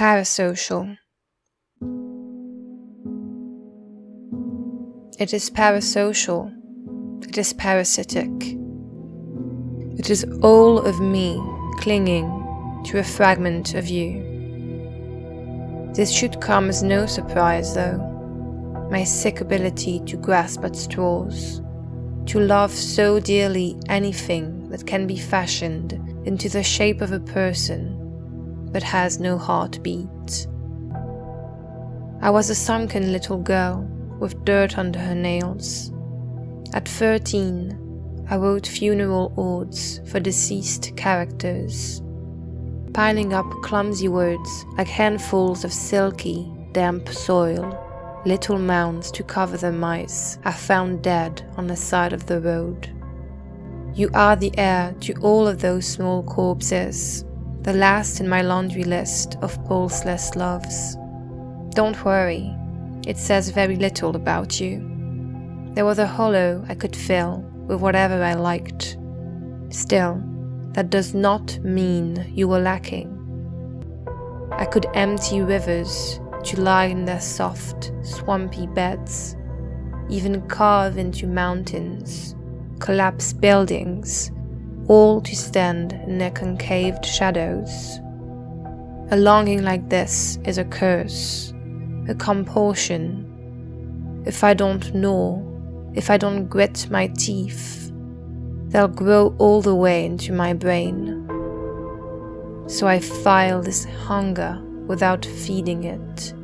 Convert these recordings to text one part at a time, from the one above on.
Parasocial. It is parasocial. It is parasitic. It is all of me clinging to a fragment of you. This should come as no surprise, though. My sick ability to grasp at straws, to love so dearly anything that can be fashioned into the shape of a person but has no heartbeat. I was a sunken little girl with dirt under her nails. At 13, I wrote funeral odes for deceased characters, piling up clumsy words like handfuls of silky, damp soil, little mounds to cover the mice I found dead on the side of the road. You are the heir to all of those small corpses, the last in my laundry list of pulseless loves. Don't worry, it says very little about you. There was a hollow I could fill with whatever I liked. Still, that does not mean you were lacking. I could empty rivers to lie in their soft, swampy beds, even carve into mountains, collapse buildings, all to stand in their concaved shadows. A longing like this is a curse, a compulsion. If I don't gnaw, if I don't grit my teeth, they'll grow all the way into my brain. So I file this hunger without feeding it.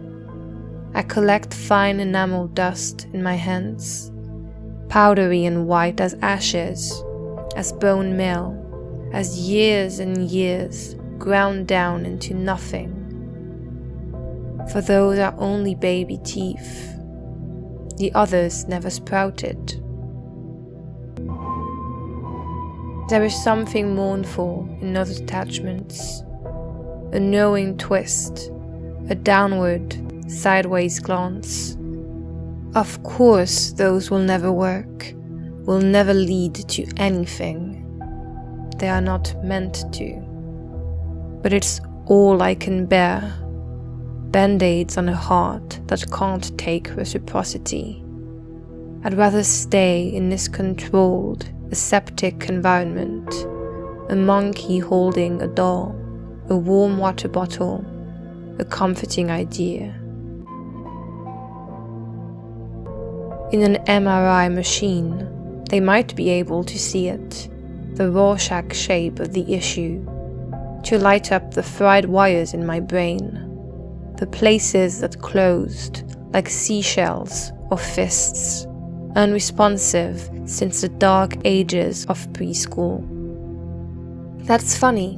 I collect fine enamel dust in my hands, powdery and white as ashes, as bone meal, as years and years ground down into nothing. For those are only baby teeth. The others never sprouted. There is something mournful in those attachments, a knowing twist, a downward, sideways glance. Of course those will never work, will never lead to anything. They are not meant to. But it's all I can bear. Band-aids on a heart that can't take reciprocity. I'd rather stay in this controlled, aseptic environment, a monkey holding a doll, a warm water bottle, a comforting idea. In an MRI machine, they might be able to see it, the Rorschach shape of the issue, to light up the fried wires in my brain, the places that closed like seashells or fists, unresponsive since the dark ages of preschool. That's funny,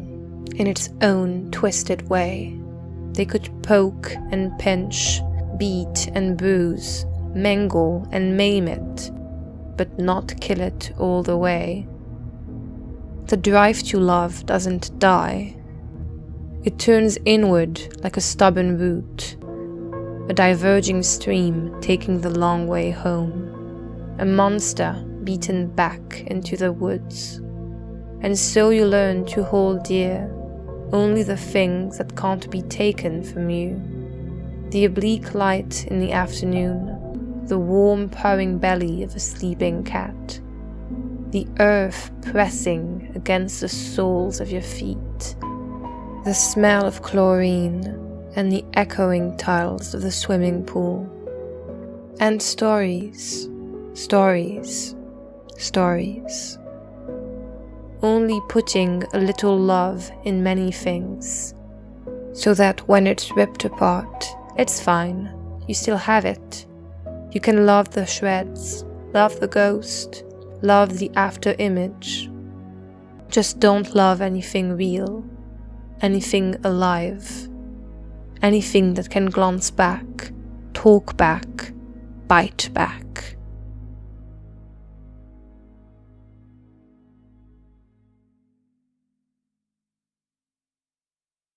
in its own twisted way. They could poke and pinch, beat and bruise, mangle and maim it, but not kill it all the way. The drive to love doesn't die. It turns inward like a stubborn root, a diverging stream taking the long way home, a monster beaten back into the woods. And so you learn to hold dear only the things that can't be taken from you. The oblique light in the afternoon, the warm purring belly of a sleeping cat, the earth pressing against the soles of your feet, the smell of chlorine and the echoing tiles of the swimming pool. And stories, stories, stories. Only putting a little love in many things, so that when it's ripped apart, it's fine, you still have it. You can love the shreds, love the ghost, love the after image. Just don't love anything real, anything alive, anything that can glance back, talk back, bite back.